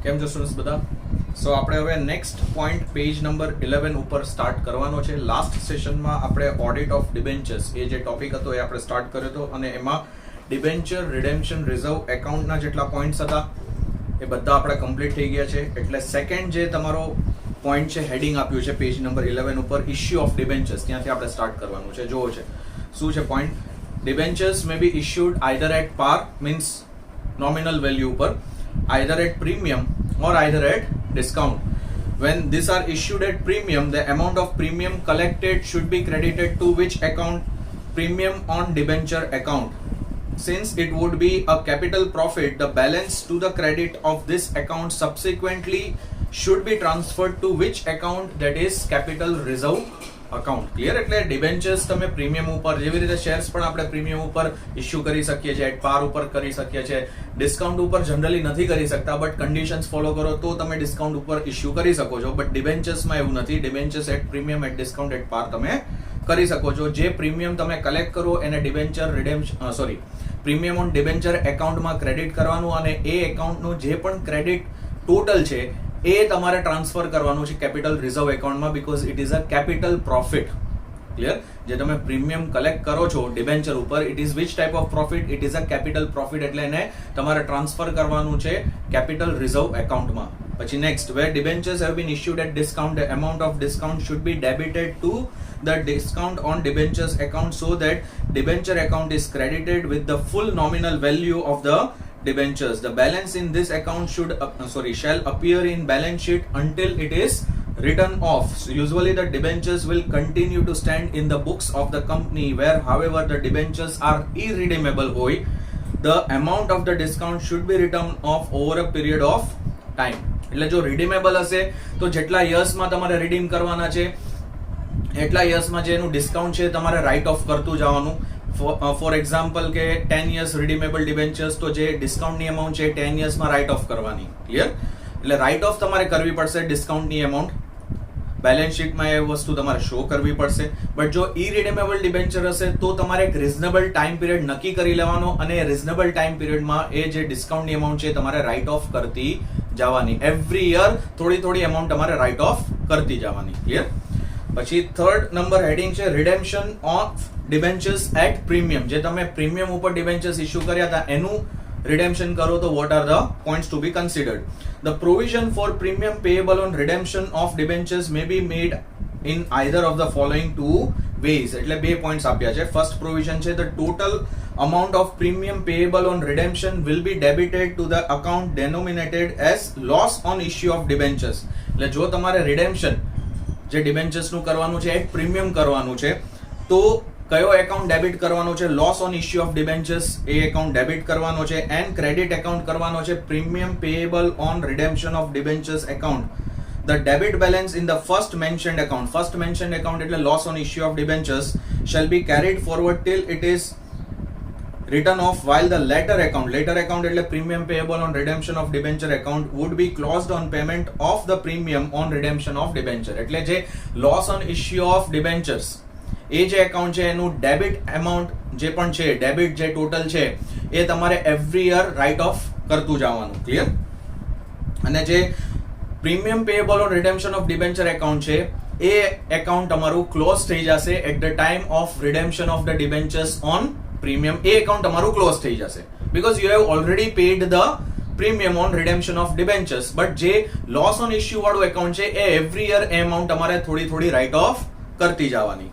કેમ છો સ્ટુડન્ટ્સ બધા? સો આપણે હવે નેક્સ્ટ પોઈન્ટ પેજ નંબર 11 ઉપર સ્ટાર્ટ કરવાનો છે. લાસ્ટ સેશનમાં આપણે ઓડિટ ઓફ ડિબેન્ચર્સ એ જે ટોપિક હતો એ આપણે સ્ટાર્ટ કર્યો હતો અને એમાં ડિબેન્ચર રિડેમ્પશન રિઝર્વ એકાઉન્ટના જેટલા પોઈન્ટ્સ હતા એ બધા આપણે કમ્પ્લીટ થઈ ગયા છે. એટલે સેકન્ડ જે તમારો પોઈન્ટ છે, હેડિંગ આપ્યું છે પેજ નંબર 11 ઉપર, ઇશ્યુ ઓફ ડિબેન્ચર્સ, ત્યાંથી આપણે સ્ટાર્ટ કરવાનું છે. જોવો છે શું છે point. Debentures may be issued either at par means nominal value ઉપર, either at premium or either at discount. When these are issued at premium, the amount of premium collected should be credited to which account? Premium on debenture account. Since it would be a capital profit, the balance to the credit of this account subsequently should be transferred to which account? That is capital reserve account. Clear? એટલે debentures તમે premium ઉપર, જેવી રીતે shares પણ આપણે premium ઉપર issue કરી શકીએ છીએ, એટ પાર ઉપર કરી શકીએ છીએ, ડિસ્કાઉન્ટ ઉપર જનરલી નથી કરી શકતા, બટ કન્ડિશન્સ ફોલો કરો તો તમે ડિસ્કાઉન્ટ ઉપર ઇશ્યુ કરી શકો છો. બટ ડિબેન્ચર્સમાં એવું નથી. Debentures at premium, at discount, at par તમે કરી શકો છો. જે પ્રીમિયમ તમે કલેક્ટ કરો એને ડિબેન્ચર રિડેમ્પશન પ્રીમિયમ ઓન ડિબેન્ચર એકાઉન્ટમાં ક્રેડિટ કરવાનું અને એ એકાઉન્ટનું જે પણ ક્રેડિટ ટોટલ છે એ તમારે ટ્રાન્સફર કરવાનું છે કેપિટલ રિઝર્વ એકાઉન્ટમાં, because it is a capital profit. Clear? જે તમે પ્રીમિયમ કલેક્ટ કરો છો ડિબેન્ચર ઉપર, it is which type of profit? It is a capital profit, એટલે એને તમારે ટ્રાન્સફર કરવાનું છે કેપિટલ રિઝર્વ એકાઉન્ટમાં. પછી next, where debentures have been issued at discount, the amount of discount should be debited to the discount on debentures account so that debenture account is credited with the full nominal value of the debentures. The balance in this account shall appear in balance sheet until it is written off. So usually the debentures will continue to stand in the books of the company, where however the debentures are irredeemable, the amount of the discount should be written off over a period of time. એટલે જો redeemable હશે તો જેટલા યર્સમાં તમારે redeem કરવાના છે એટલા યર્સમાં જે એનું ડિસ્કાઉન્ટ છે તમારે રાઇટ ઓફ કરતું જવાનું. ફોર એક્ઝામ્પલ કે 10 years રિડીમેબલ ડિબેન્ચર્સ, તો જે ડિસ્કાઉન્ટની અમાઉન્ટ છે 10 yearsમાં રાઇટ ઓફ કરવાની. ક્લિયર? એટલે રાઇટ ઓફ તમારે કરવી પડશે ડિસ્કાઉન્ટની અમાઉન્ટ. બેલેન્સ શીટમાં એ વસ્તુ તમારે શો કરવી પડશે. બટ જો ઇરિડીમેબલ ડિબેન્ચર હશે તો તમારે એક રિઝનેબલ ટાઈમ પિરિયડ નક્કી કરી લેવાનો અને રિઝનેબલ ટાઈમ પિરિયડમાં એ જે ડિસ્કાઉન્ટની અમાઉન્ટ છે તમારે રાઇટ ઓફ કરતી જવાની. એવરી યર થોડી થોડી અમાઉન્ટ તમારે રાઇટ ઓફ કરતી જવાની. ક્લિયર? પછી થર્ડ નંબર હેડિંગ છે રિડેમ્પશન ઓફ ડિબેન્ચર્સ એટ પ્રીમિયમ. જે તમે પ્રીમિયમ ઉપર ડિબેન્ચર્સ ઇશ્યુ કર્યા હતા એનું રિડેમ્પશન કરો તો what are the points to be considered? The provision for premium payable on redemption of debentures may be made in either of the following two ways. એટલે બે પોઈન્ટ્સ આપ્યા છે. ફર્સ્ટ પ્રોવિઝન છે the total amount of premium payable on redemption will be debited to the account denominated as loss on issue of debentures. એટલે જો તમારે રિડેમ્પશન જે ડિબેન્ચર્સનું કરવાનું છે એટ પ્રીમિયમ કરવાનું છે તો કયો એકાઉન્ટ ડેબિટ કરવાનો છે? Loss on issue of debentures એ એકાઉન્ટ ડેબિટ કરવાનો છે. એન્ડ ક્રેડિટ એકાઉન્ટ કરવાનો છે premium payable on redemption of debentures account. The debit balance in the first mentioned account એટલે loss on issue of debentures shall be carried forward till it is written off, while the later account એટલે premium payable on redemption of debenture account would be closed on payment of the premium on redemption of debenture. એટલે જે loss on issue of debentures એ જે account છે એનું debit amount જે પણ છે, debit જે ટોટલ છે એ તમારે એવરી યર રાઇટ ઓફ કરતું જવાનું. ક્લિયર? અને જે premium payable on redemption of debenture account છે એ એકાઉન્ટ તમારું ક્લોઝ થઈ જશે at the time of redemption of the debentures on premium. એ એકાઉન્ટ તમારું ક્લોઝ થઈ જશે because you have already paid the premium on redemption of debentures. But જે લોસ ઓન ઇશ્યુ વાળું એકાઉન્ટ છે એ એવરી યર એ અમાઉન્ટ તમારે થોડી થોડી રાઇટ ઓફ કરતી જવાની.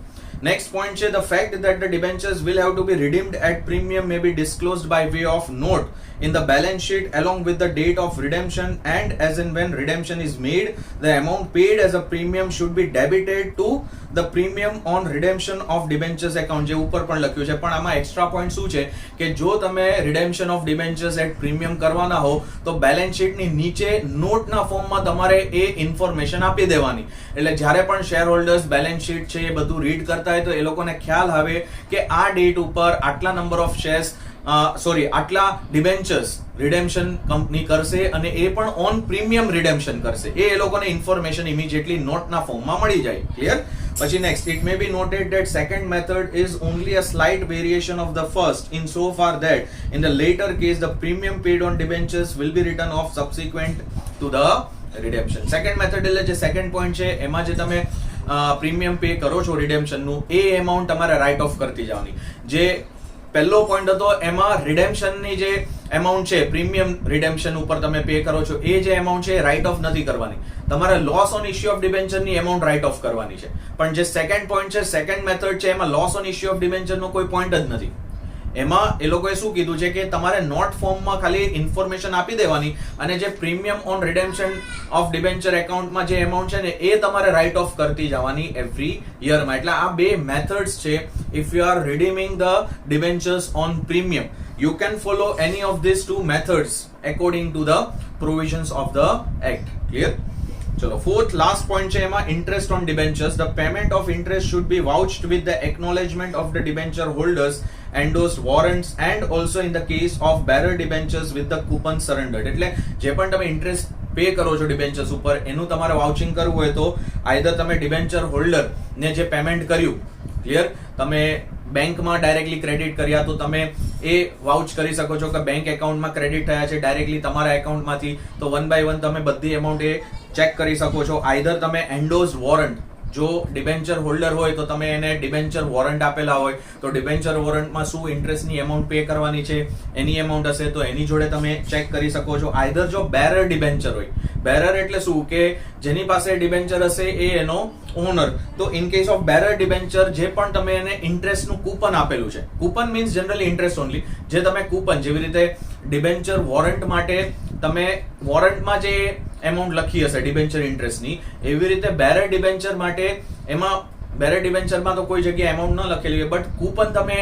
નેક્સ્ટ પોઈન્ટ છે the fact that the debentures will have to be redeemed at premium may be disclosed by way of note in the balance sheet along with the date of redemption, and as and when redemption is made, the amount paid as a premium should be debited to the premium on redemption of debentures account. જે ઉપર પણ લખ્યું છે. પણ આમાં extra point શું છે કે જો તમે redemption of debentures at premium કરવાના હો તો બેલેન્સ શીટની નીચે નોટના ફોર્મમાં તમારે એ ઇન્ફોર્મેશન આપી દેવાની. એટલે જ્યારે પણ શેર હોલ્ડર્સ બેલેન્સ શીટ છે એ બધું રીડ કરતા હોય તો એ લોકોને ખ્યાલ આવે કે આ ડેટ ઉપર આટલા નંબર ઓફ શેર્સ આટલા ડિબેન્ચર્સ રિડેમ્પશન કંપની કરશે અને એ પણ ઓન પ્રીમિયમ રિડેમ્પશન કરશે. એ લોકોને ઇન્ફોર્મેશન ઇમિડિયેટલી નોટના ફોર્મમાં મળી જાય. ક્લિયર? પછી next, it may be noted that second method is only a slight variation of the first in so far that in the later case the premium paid on debentures will be written off subsequent to the redemption. Second method એટલે જે second point છે એમાં જે તમે premium pay કરો છો રિડેમ્પશન નું એ amount તમારે રાઇટ ઓફ કરતી જવાની. જે પહેલો પોઈન્ટ હતો એમાં રિડેમ્પશન ની જે એમાઉન્ટ છે પ્રીમિયમ રિડેમ્પશન ઉપર તમે પે કરો છો એ જે એમાઉન્ટ છે રાઇટ ઓફ નથી કરવાની, તમારે loss on issue of debenture ની એમાઉન્ટ રાઇટ ઓફ કરવાની છે. પણ જે સેકન્ડ પોઈન્ટ છે, સેકન્ડ મેથડ છે, એમાં loss on issue of debenture નો કોઈ પોઈન્ટ જ નથી. એમાં એ લોકોએ શું કીધું છે કે તમારે નોટ ફોર્મમાં ખાલી ઇન્ફોર્મેશન આપી દેવાની અને જે premium on redemption of debenture એકાઉન્ટમાં જે એમાઉન્ટ છે ને એ તમારે રાઇટ ઓફ કરતી જવાની એવરી યરમાં. એટલે આ બે મેથડ્સ છે. If you are redeeming the debentures on premium, you can follow any of these two methods according to the provisions of the act. Clear? ચલો, fourth last point છે એમાં interest on debentures. The payment of interest should be vouched with the acknowledgement of the debenture holders, endorsed warrants, and also in the case of bearer debentures with the coupon surrendered. એટલે જે પણ તમે interest pay કરો છો debentures ઉપર એનું તમારે vouching કરવું હોય તો આઈધર તમે ડિબેન્ચર હોલ્ડર ને જે પેમેન્ટ કર્યું, ક્લિયર, તમે બેંકમાં ડાયરેક્ટલી ક્રેડિટ કર્યા તો તમે એ વાઉચ કરી શકો છો કે બેંક એકાઉન્ટમાં ક્રેડિટ થયા છે ડાયરેક્ટલી તમારા એકાઉન્ટમાંથી, તો વન બાય વન તમે બધી એમાઉન્ટ એ ચેક કરી શકો છો. આઈધર તમે એન્ડોઝ વોરંટ, જો ડિબેન્ચર હોલ્ડર હોય તો તમે એને ડિબેન્ચર વોરંટ આપેલા હોય તો ડિબેન્ચર વોરંટમાં શું ઇન્ટરેસ્ટની એમાઉન્ટ પે કરવાની છે એની એમાઉન્ટ હશે તો એની જોડે તમે ચેક કરી શકો છો. આઈધર જો બેરર ડિબેન્ચર હોય, બેરર એટલે શું કે જેની પાસે ડિબેન્ચર હશે એ એનો ઓનર, તો in case of bearer debenture જે પણ તમે એને ઇન્ટરેસ્ટનું કૂપન આપેલું છે, coupon means generally interest only, જે તમે કૂપન જેવી રીતે ડિબેન્ચર વોરંટ માટે તમે વોરંટમાં જે એમાઉન્ટ લખી હશે ડિબેન્ચર ઇન્ટરેસ્ટની, એવી રીતે બેરર ડિબેન્ચર માટે એમાં બેરર ડિબેન્ચરમાં તો કોઈ જગ્યાએ એમાઉન્ટ ન લખેલી હોય, બટ કૂપન તમે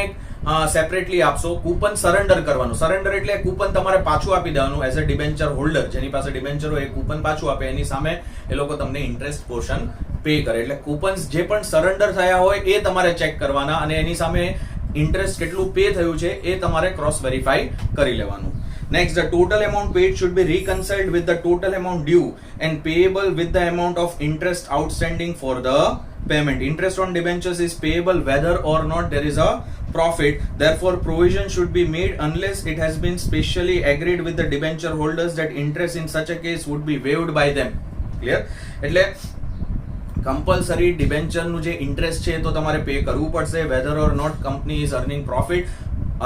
સેપરેટલી આપશો. કૂપન સરેન્ડર કરવાનું, સરેન્ડર એટલે કૂપન તમારે પાછું આપી દેવાનું એઝ અ ડિબેન્ચર હોલ્ડર. જેની પાસે ડિબેન્ચર હોય એ કૂપન પાછું આપે, એની સામે એ લોકો તમને ઇન્ટરેસ્ટ પોર્શન પે કરે. એટલે કૂપન્સ જે પણ સરેન્ડર થયા હોય એ તમારે ચેક કરવાના અને એની સામે ઇન્ટરેસ્ટ કેટલું પે થયું છે એ તમારે ક્રોસ વેરીફાઈ કરી લેવાનું. Next, the total amount paid should be reconciled with the total amount due and payable with the amount of interest outstanding for the payment. Interest on debentures is payable whether or not there is a profit. Therefore, provision should be made unless it has been specially agreed with the debenture holders that interest in such a case would be waived by them. Clear? એટલે compulsory ડિબેન્ચરનું જે interest છે તો તમારે pay કરવું પડશે whether or not company is earning profit.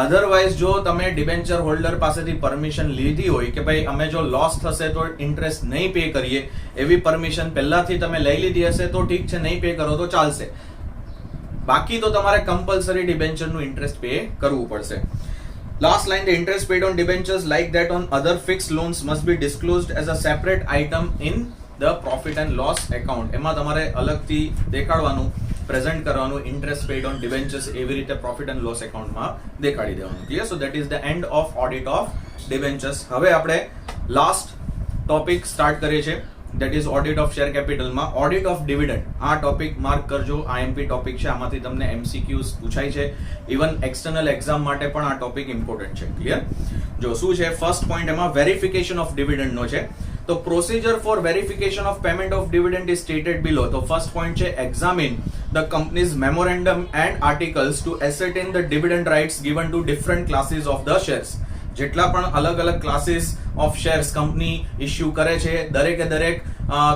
Otherwise જો તમે ડિબેન્ચર હોલ્ડર પાસેથી પરમિશન લીધી હોય કે ભાઈ અમે જો લોસ થશે તો ઇન્ટરેસ્ટ નહીં પે કરીએ, એવી પરમિશન પહેલાથી તમે લઈ લીધી હશે તો ઠીક છે, નહીં પે કરો તો ચાલશે. બાકી તો તમારે કમ્પલસરી ડિબેન્ચરનું ઇન્ટરેસ્ટ પે કરવું પડશે. Last line, the interest paid on debentures like that on other fixed loans must be disclosed as a separate item in the profit and loss account. એમાં તમારે અલગથી દેખાડવાનું, પ્રેઝન્ટ કરવાનું ઇન્ટરેસ્ટ પેડ ઓન ડિબેન્ચર્સ એવી રીતે profit and loss એકાઉન્ટમાં દેખાડી દેવાનું. Clear? So that is the end of audit of debentures. હવે આપણે લાસ્ટ ટોપિક સ્ટાર્ટ કરીએ છીએ, that is audit of share કેપિટલમાં ઓડિટ ઓફ ડિવિડન્ડ. આ ટોપિક માર્ક કરજો, આઈએમપી ટોપિક છે, આમાંથી તમને એમસીક્યુઝ પૂછાય છે, ઇવન એક્સટર્નલ એક્ઝામ માટે પણ આ ટોપિક ઇમ્પોર્ટન્ટ છે. ક્લિયર? જો શું છે ફર્સ્ટ પોઈન્ટ એમાં વેરિફિકેશન ઓફ ડિવિડન્ડનો છે. તો procedure for verification of payment of dividend is stated below. તો ફર્સ્ટ પોઈન્ટ છે examine the company's memorandum and articles to ascertain the dividend rights given to different classes of the shares. જેટલા પણ અલગ અલગ classes of shares company issue કરે છે, દરેકે દરેક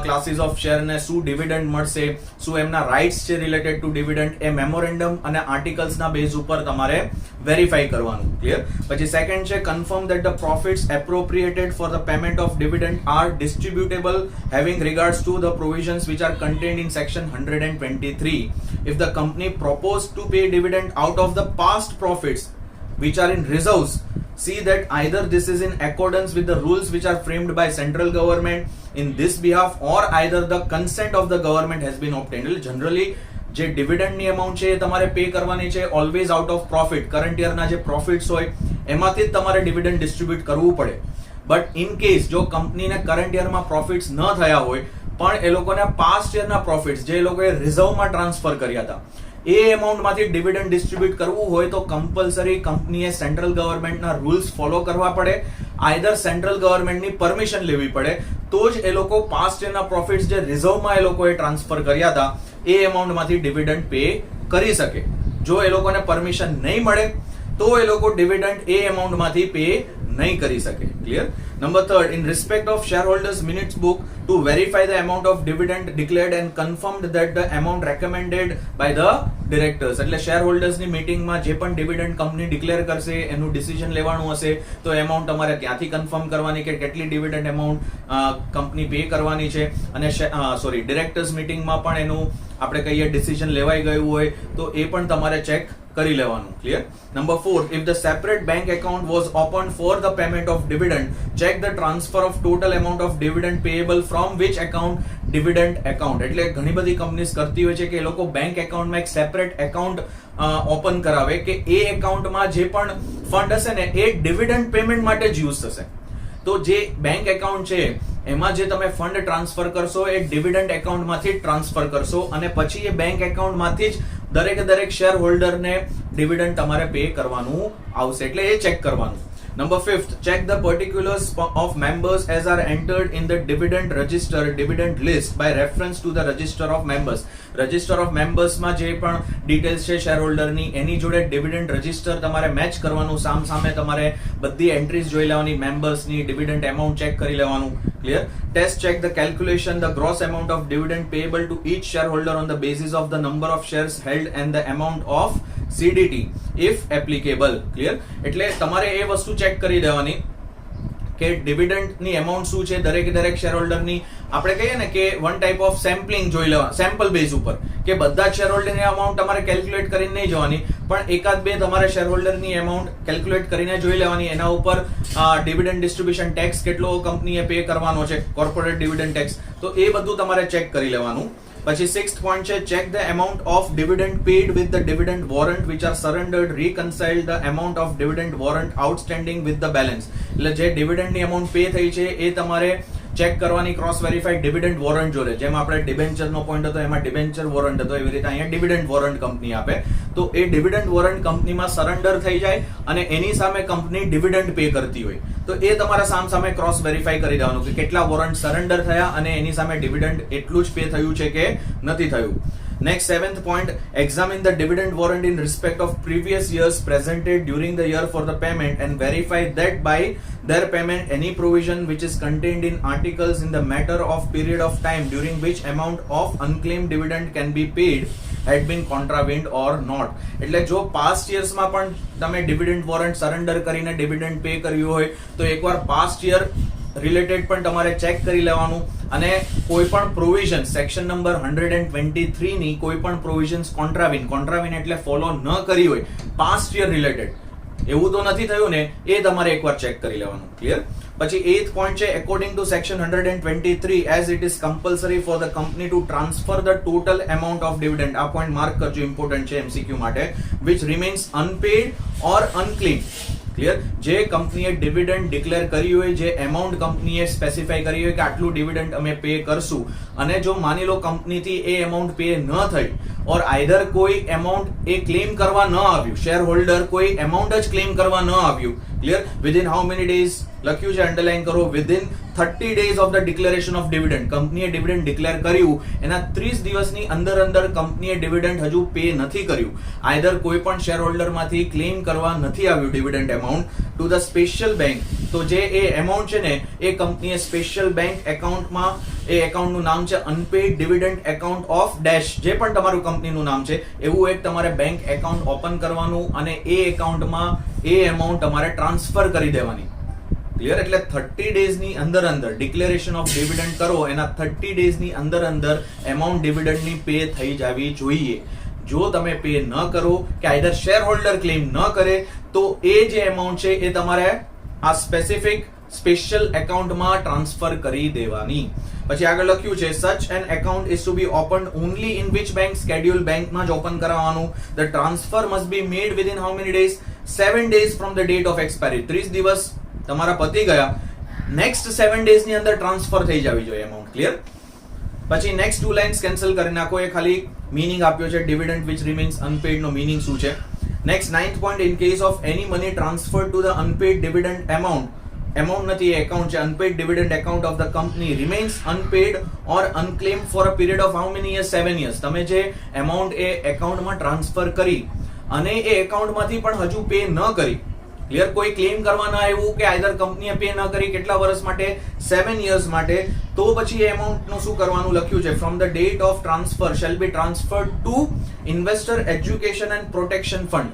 ક્લાસીસ ઓફ શેરને શું ડિવિડન્ડ મળશે, શું એમના રાઇટ્સ છે related to dividend, A memorandum અને આર્ટિકલ્સના બેઝ ઉપર તમારે વેરીફાઈ કરવાનું. ક્લિયર? પછી સેકન્ડ છે confirm that the profits appropriated for the payment of dividend are distributable having regards to the provisions which are contained in section 123. If the company proposed to pay dividend out of the past profits which are in reserves, see that either this is in accordance with the rules which are framed by central government in this behalf or either the consent of the government has been obtained. Generally જે ડિવિડન્ડની amount છે એ તમારે pay કરવાની છે always out of profit. Current યરના જે profits હોય એમાંથી જ તમારે ડિવિડન્ડ ડિસ્ટ્રીબ્યુટ કરવું પડે. બટ ઇન કેસ જો કંપનીને કરંટ યરમાં પ્રોફિટ્સ ન થયા હોય પણ એ લોકોને પાસ્ટ યરના પ્રોફિટ્સ જે એ લોકોએ રિઝર્વમાં ટ્રાન્સફર કર્યા હતા એ એમાઉન્ટમાંથી ડિવિડન્ડ ડિસ્ટ્રીબ્યુટ કરવું હોય તો કમ્પલસરી કંપનીએ સેન્ટ્રલ ગવર્મેન્ટના રૂલ્સ ફોલો કરવા પડે, આઈધર સેન્ટ્રલ ગવર્મેન્ટની પરમિશન લેવી પડે, તો જ એ લોકો પાસ્ટ યરના પ્રોફિટ્સ જે રિઝર્વમાં એ લોકોએ ટ્રાન્સફર કર્યા હતા એ એમાઉન્ટમાંથી ડિવિડન્ડ પે કરી શકે. જો એ લોકોને પરમિશન નહીં મળે તો એ લોકો ડિવિડન્ડ એ એમાઉન્ટમાંથી પે નહીં કરી શકે. Clear? Number 3, in respect of shareholders minutes book to verify the amount of dividend declared and confirmed that the amount recommended by the directors. એટલે shareholders ની મીટિંગમાં જે પણ ડિવિડન્ડ કંપની ડિક્લેર કરશે એનું ડિસિઝન લેવાનું હશે તો એમાઉન્ટ તમારે ત્યાંથી કન્ફર્મ કરવાની કે કેટલી ડિવિડન્ડ એમાઉન્ટ કંપની પે કરવાની છે. અને ડિરેક્ટર્સ મીટિંગમાં પણ એનું આપણે કહીએ ડિસિઝન લેવાઈ ગયું હોય તો એ પણ તમારે ચેક કરી લેવાનું. Clear? Number 4, if the separate bank account was opened for the payment of dividend, check the transfer of total amount of dividend payable from which account, dividend account. એટલે ઘણી બધી કંપનીઝ કરતી હોય છે કે એ લોકો બેંક એકાઉન્ટમાં એક સેપરેટ એકાઉન્ટ ઓપન કરાવે કે એ એકાઉન્ટમાં જે પણ ફંડ હશે ને એ ડિવિડન્ડ પેમેન્ટ માટે જ યુઝ થશે. તો જે બેંક એકાઉન્ટ છે એમાં જે તમે ફંડ ટ્રાન્સફર કરશો એ ડિવિડન્ડ એકાઉન્ટમાંથી જ ટ્રાન્સફર કરશો અને પછી એ બેંક એકાઉન્ટમાંથી જ દરેક શેર હોલ્ડરને ડિવિડન્ડ તમારે પે કરવાનું આવશે. એટલે એ ચેક કરવાનું. Number 5, check the particulars of members as are entered in the dividend register, dividend list by reference to the register of members. Register of members માં જે પણ ડિટેલ્સ છે શેર હોલ્ડરની એની જોડે ડિવિડન્ડ રજિસ્ટર તમારે મેચ કરવાનું. સામે તમારે બધી એન્ટ્રીઝ જોઈ લેવાની, મેમ્બર્સની ડિવિડન્ડ એમાઉન્ટ ચેક કરી લેવાનું. Clear? Test check the calculation, the gross amount of dividend payable to each shareholder on the basis of the number of shares held and the amount of CDT if applicable. Clear? એટલે તમારે એ વસ્તુ check કરી દેવાની કે dividend ની amount શું છે દરેક શેર હોલ્ડર ની. આપણે કહીએ ને કે વન ટાઈપ ઓફ સેમ્પલિંગ જોઈ લેવા, સેમ્પલ બેઝ ઉપર કે બધા શેર હોલ્ડર ની અમાઉન્ટ તમારે કેલ્ક્યુલેટ કરીને નહીં જોવાની પણ એકાદ બે તમારે શેર હોલ્ડર ની અમાઉન્ટ કેલ્ક્યુલેટ કરીને જોઈ લેવાની. એના ઉપર ડિવિડન્ડ ડિસ્ટ્રીબ્યુશન ટેક્સ કેટલો કંપનીએ પે કરવાનો છે, કોર્પોરેટ ડિવિડન્ડ ટેક્સ, તો એ બધું તમારે ચેક કરી લેવાનું. પછી 6th point છે check the amount of dividend paid with the dividend warrant which are surrendered, reconcile the amount of dividend warrant outstanding with the balance. એટલે જે ડિવિડન્ડ ની અમાઉન્ટ પે થઈ છે એ તમારે ચેક કરવાની ક્રોસ વેરીફાઈડ ડિવિડન્ડ વોરંટ જોડે. જેમ આપણે ડિબેન્ચર નો પોઈન્ટ હતો એમાં ડિબેન્ચર વોરંટ હતો, એવી રીતે અહીંયા ડિવિડન્ડ વોરંટ કંપની આપે તો એ ડિવિડન્ડ વોરંટ કંપનીમાં સરેન્ડર થઈ જાય અને એની સામે કંપની ડિવિડન્ડ પે કરતી હોય તો એ તમારા સામે ક્રોસ વેરીફાઈ કરી દેવાનું કે કેટલા વોરંટ સરેન્ડર થયા અને એની સામે ડિવિડન્ડ એટલું જ પે થયું છે કે નથી થયું. Next, 7th point, examine the dividend warrant in respect of previous years presented during the year for the payment and verify that by their payment any provision which is contained in articles in the matter of period of time during which amount of unclaimed dividend can be paid had been contravened or not. એટલે જો past years માં પણ તમે dividend warrant surrender કરીને dividend pay કર્યું હોય તો એકવાર past year રિલેટેડ પણ તમારે ચેક કરી લેવાનું અને કોઈ પણ પ્રોવિઝન સેક્શન નંબર 123 ની કોઈ પણ પ્રોવિઝન્સ કોન્ટ્રાવિન એટલે ફોલો ન કરી હોય પાસ્ટ યર રિલેટેડ એવું તો નથી થયું ને એ તમારે એકવાર ચેક કરી લેવાનું. ક્લિયર? પછી 8th point છે according to section 123 as it is compulsory for the company to transfer the total amount of dividend, આ પોઈન્ટ માર્ક કરજો, ઇમ્પોર્ટન્ટ છે MCQ માટે, which remains unpaid or unclaimed. Clear? જે કંપનીએ ડિવિડન્ડ ડિક્લેર કરી હોય, જે એમાઉન્ટ કંપનીએ સ્પેસિફાઈ કરી હોય કે આટલું ડિવિડન્ડ અમે પે કરશું અને જો માની લો કંપનીથી એ એમાઉન્ટ પે ન થઈ ઓર આઈધર કોઈ એમાઉન્ટ એ ક્લેમ કરવા ન આવ્યું, શેર હોલ્ડર કોઈ એમાઉન્ટ જ ક્લેમ કરવા ન આવ્યું. Clear? Within how many days લખ્યું છે, અંડરલાઈન કરો, within 30 days of the declaration of dividend. કંપનીએ ડિવિડન્ડ ડિક્લેર કર્યું એના 30 દિવસની અંદર કંપનીએ ડિવિડન્ડ હજુ પે નથી કર્યું, આઈધર કોઈ પણ શેર હોલ્ડરમાંથી ક્લેમ કરવા નથી આવ્યું dividend amount to the special bank, તો જે એ એમાઉન્ટ છે ને એ કંપનીએ સ્પેશિયલ બેંક એકાઉન્ટમાં, એ એકાઉન્ટનું નામ છે unpaid dividend account of dash, જે પણ તમારું કંપનીનું નામ છે એવું એક તમારે બેંક એકાઉન્ટ ઓપન કરવાનું અને એ એકાઉન્ટમાં એ એમાઉન્ટ તમારે ટ્રાન્સફર કરી દેવાની. ક્લિયર? એટલે 30 days ની અંદર ડિક્લેરેશન ઓફ ડિવિડન્ડ કરો એના 30 days ની અંદર એમાઉન્ટ ડિવિડન્ડ ની પે થઈ જવી જોઈએ. જો તમે પે ન કરો કે આઈધર શેર હોલ્ડર ક્લેમ ન કરે તો એ જે એમાઉન્ટ છે એ તમારે આ સ્પેસિફિક સ્પેશિયલ એકાઉન્ટમાં ટ્રાન્સફર કરી દેવાની. પછી આગળ લખ્યું છે such an account is to be opened only in which bank, schedule બેંકમાં જ ઓપન કરાવવાનું. The transfer must be made within how many days? 7 days from the date of expiry. 30 દિવસ તમારા પતી ગયા, નેક્સ્ટ 7 days ની અંદર ટ્રાન્સફર થઈ જવી જોઈએ એમાઉન્ટ. ક્લિયર? પછી નેક્સ્ટ 2 લાઇન્સ કેન્સલ કરી નાખો, એ ખાલી મીનિંગ આપ્યો છે ડિવિડન્ડ which remains unpaid નો મીનિંગ શું છે. Next 9th point, in case of any money transferred to the unpaid dividend amount amount નથી, એ એકાઉન્ટ છે. Unpaid dividend account of the company remains unpaid or unclaimed for a period of how many years? 7 years. તમે જે amount એ એકાઉન્ટમાં transfer કરી અને એ એકાઉન્ટમાંથી પણ હજુ પે ન કરી, ક્લિયર, કોઈ ક્લેમ કરવા ના આવ્યું કે આઈધર કંપનીએ પે ન કરી, કેટલા વર્ષ માટે? 7 years માટે. તો પછી એ એમાઉન્ટ નું શું કરવાનું લખ્યું છે? From the date of transfer shall be transferred to investor education and protection fund.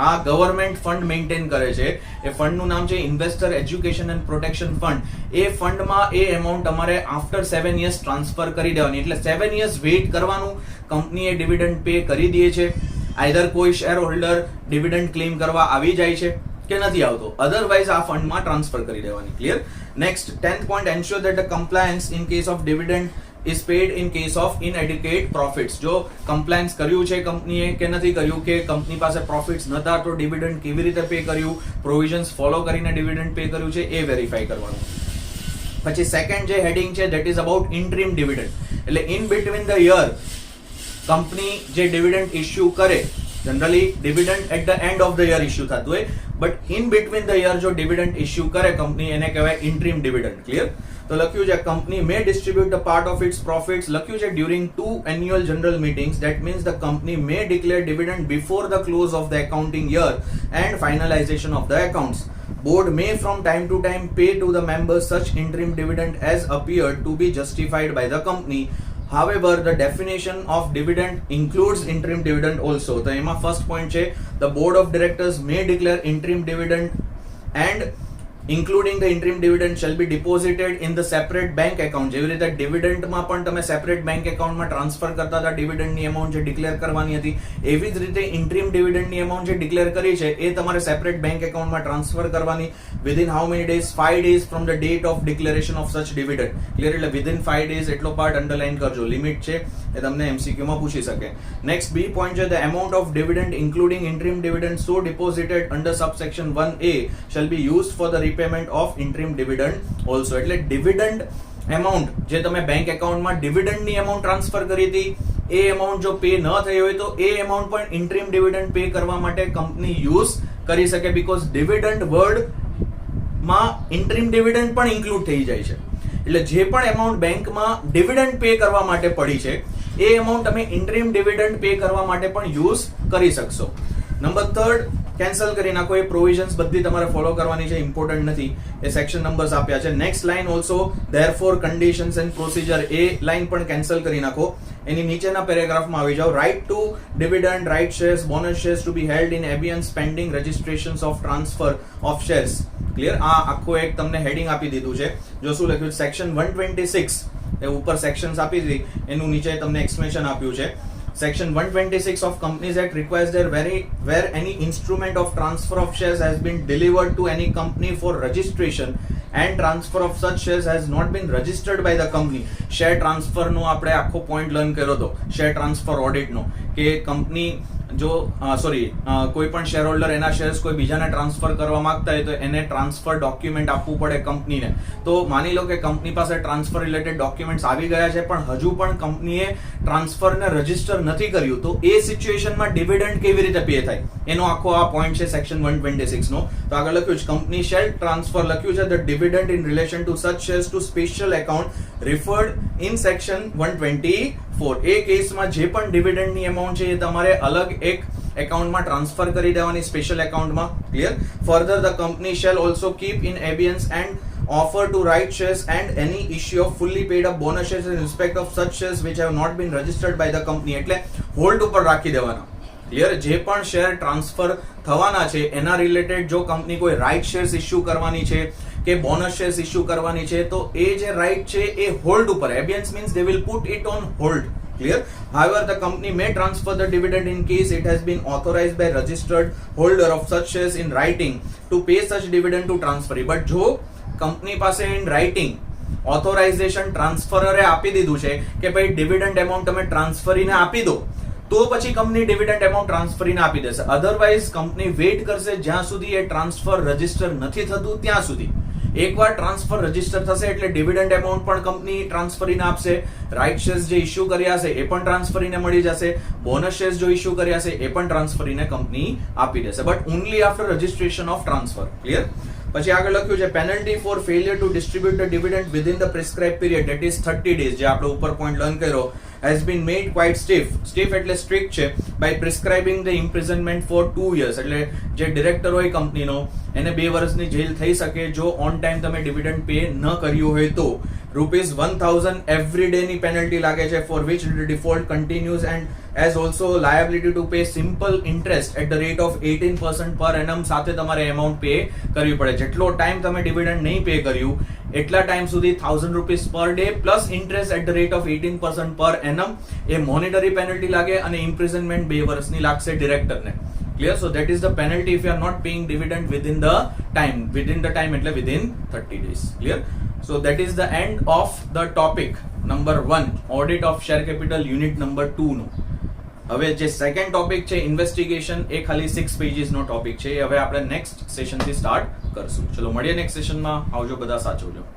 આ ગવર્મેન્ટ ફંડ મેન્ટેન કરે છે, એ ફંડ નું નામ છે investor education and protection fund. એ ફંડમાં એ એમાઉન્ટ તમારે આફ્ટર 7 years ટ્રાન્સફર કરી દેવાની. એટલે 7 years વેઇટ કરવાનું. કંપનીએ ડિવિડન્ડ પે કરી દે છે, આઈધર કોઈ શેર હોલ્ડર ડિવિડન્ડ ક્લેમ કરવા આવી જાય છે કે નથી આવતો, અધરવાઇઝ આ ફંડમાં ટ્રાન્સફર કરી દેવાની. Clear? Next 10th point, ensure that the compliance in case of dividend is paid in case of inadequate profits. જો કમ્પ્લાયન્સ કર્યું છે કંપનીએ કે નથી કર્યું, કે કંપની પાસે પ્રોફિટ્સ નતા તો ડિવિડન્ડ કેવી રીતે પે કર્યું, પ્રોવિઝન્સ ફોલો કરીને ડિવિડન્ડ પે કર્યું છે, એ વેરીફાઈ કરવાનું. પછી સેકન્ડ જે હેડિંગ છે that is about interim dividend. એટલે in between the year company જે ડિવિડન્ડ ઇશ્યુ કરે, generally dividend at the end of the year issue થતું હોય, but in between the year જો ડિવિડન્ડ ઇશ્યુ કરે કંપની, એને કહેવાય ઇન્ટરિમ ડિવિડન્ડ. ક્લિયર? તો લખ્યું છે company may distribute the part of its profits. લખ્યું છે during 2 annual general meetings. That means the company may declare dividend before the close of the accounting year and finalization of the accounts. Board may from time to time pay to the members such interim dividend as appeared to be justified by the company. However, the definition of dividend includes interim dividend also. તો એમાં first point છે, the board of directors may declare interim dividend and including the interim dividend shall be deposited in the separate bank account. જેવી રીતે ડિવિડન્ડમાં પણ તમે separate bank એકાઉન્ટમાં transfer કરતા હતા, ડિવિડન્ડની અમાઉન્ટ જે ડિક્લેર કરવાની હતી, એવી જ રીતે ઇન્ટરિમ ડિવિડન્ડની અમાઉન્ટ જે ડિક્લેર કરી છે એ તમારે સેપરેટ બેંક એકાઉન્ટમાં ટ્રાન્સફર કરવાની. Within how many days? 5 days from the date of declaration of સચ ડિવિડન્ડ. ક્લિયર? એટલે વિધિન 5 days એટલો પાર્ટ અંડરલાઈન કરજો, લિમિટ છે, એ તમને MCQ માં પૂછી શકે. નેક્સ્ટ બી પોઈન્ટ છે, the amount of dividend including interim dividend so ડિપોઝિટેડ under subsection 1A shall be used for the repayment of interim dividend also. એટલે ડિવિડન્ડ એમાઉન્ટ જે તમે બેંક એકાઉન્ટમાં ડિવિડન્ડની એમાઉન્ટ ટ્રાન્સફર કરી હતી, એ એમાઉન્ટ જો પે ન થઈ હોય તો એ એમાઉન્ટ પણ ઇન્ટરિમ ડિવિડન્ડ પે કરવા માટે કંપની યુઝ કરી શકે, બીકોઝ ડિવિડન્ડ વર્ડમાં ઇન્ટરિમ ડિવિડન્ડ પણ ઇન્ક્લુડ થઈ જાય છે. એટલે જે પણ એમાઉન્ટ બેંકમાં ડિવિડન્ડ પે કરવા માટે પડી છે એ એમાઉન્ટ તમે ઇન્ટરિમ ડિવિડન્ડ પે કરવા માટે પણ યુઝ કરી શકશો. નંબર 3 કેન્સલ કરી નાખો. એ પ્રોવિઝન્સ બધી તમારે ફોલો કરવાની છે, ઇમ્પોર્ટન્ટ નથી, એ સેક્શન નંબર્સ આપ્યા છે. Next line also therefore conditions and procedure, એ લાઈન પણ કેન્સલ કરી નાખો. એની નીચેના પેરેગ્રાફમાં આવી જાઓ. Right to dividend, right shares, bonus shares to be held in abeyance pending registrations of transfer of shares. Clear? આ આખું એક તમને હેડિંગ આપી દીધું છે. જો શું લખ્યું? સેક્શન 126, એ ઉપર સેક્શન્સ આપી દીધી, એનું નીચે તમને એક્સપ્લેનેશન આપ્યું છે. Section 126 of Companies Act requires that where any instrument of transfer of shares has been delivered to any company for registration and transfer of such shares has not been registered by the company. Share transfer નો આપણે આખો point learn કર્યો હતો, share transfer audit નો, કે company જો કોઈ પણ share holder એના shares કોઈ બીજાને ટ્રાન્સફર કરવા માંગતા હોય તો એને ટ્રાન્સફર ડોક્યુમેન્ટ આપવું પડે કંપનીને. તો માની લો કે કંપની પાસે ટ્રાન્સફર રિલેટેડ ડોક્યુમેન્ટ્સ આવી ગયા છે પણ હજુ પણ કંપનીએ ટ્રાન્સફરને રજીસ્ટર નથી કર્યું, તો એ સિચ્યુએશનમાં ડિવિડન્ડ કેવી રીતે પે થાય એનો આખો આ પોઈન્ટ છે સેક્શન 126 નો. તો આગળ લખ્યું છે કંપની શેલ ટ્રાન્સફર, લખ્યું છે the dividend in relation to such shares to special account referred in section 124. એ કેસમાં જે પણ ડિવિડન્ડની એમાઉન્ટ છે એ તમારે અલગ એક એકાઉન્ટમાં ટ્રાન્સફર કરી દેવાની, સ્પેશિયલ એકાઉન્ટમાં. Clear? Further the company shall also keep in abeyance and offer to write shares and any issue of fully paid up bonus shares in respect of such shares which have not been registered by the company. એટલે hold ઉપર રાખી દેવાના. Clear? જે પણ share transfer થવાના છે એના related જો company કોઈ રાઇટ શેર્સ ઇશ્યુ કરવાની છે કે બોનસ શેર્સ ઇશ્યુ કરવાની છે તો એ જે રાઇટ છે એ હોલ્ડ ઉપર, એબિયન્સ means they will put it on hold. Clear? However, the company may transfer the dividend in case it has been authorized by registered holder of such shares in writing to pay such dividend to transferee. But જો company પાસે in writing authorisation ટ્રાન્સફરરે આપી દીધું છે કે ભાઈ dividend amount તમે ટ્રાન્સફરીને આપી દો, તો પછી કંપની ડિવિડન્ડ એમાઉન્ટ ટ્રાન્સફરીને આપી દેશે. અધરવાઇઝ કંપની વેઇટ કરશે જ્યાં સુધી એ ટ્રાન્સફર રજીસ્ટર નથી થતું ત્યાં સુધી. એકવાર ટ્રાન્સફર રજીસ્ટર થશે એટલે ડિવિડન્ડ એમાઉન્ટ પણ કંપની ટ્રાન્સફરીને આપશે, રાઇટ શેર્સ જે ઇશ્યુ કર્યા હશે એ પણ ટ્રાન્સફરીને મળી જશે, બોનસ શેર્સ જો ઇશ્યુ કર્યા હશે એ પણ ટ્રાન્સફરીને કંપની આપી દેશે, but only after registration of transfer. Clear? પછી આગળ લખ્યું છે penalty for failure to distribute the dividend within the prescribe period that is 30 days, જે આપણે ઉપર પોઈન્ટ લર્ન કર્યો, has been made quite stiff. Stiff એટલે strict છે, by prescribing the imprisonment for 2 years. એટલે જે ડિરેક્ટર હોય કંપનીનો એને 2 વર્ષની જેલ થઈ શકે જો ઓન ટાઈમ તમે ડિવિડન્ડ પે ન કર્યું હોય તો. ₹1000 એવરી ડે ની પેનલ્ટી લાગે છે, for which default continues and as also liability to pay simple interest at the rate of 18% per annum સાથે તમારે એમાઉન્ટ પે કરવી પડે. જેટલો ટાઈમ તમે ડિવિડન્ડ નહીં પે કર્યું એટલા ટાઈમ સુધી ₹1000 per day plus interest at the rate of 18% per annum A monetary penalty લાગે અને ઇમ્પ્રિઝનમેન્ટ 2 વર્ષની લાગશે ડિરેક્ટરને. Clear? So that is the penalty if you are not paying dividend within the time એટલે within 30 days. Clear? So that is the end of the topic number 1, audit of share capital unit number 2 નો. હવે જે second topic છે investigation, એ ખાલી 6 pages નો topic છે. હવે આપણે next session થી start કરશું. ચલો મળીએ નેક્સ્ટ સેશનમાં. આવજો બધા, સાચવજો.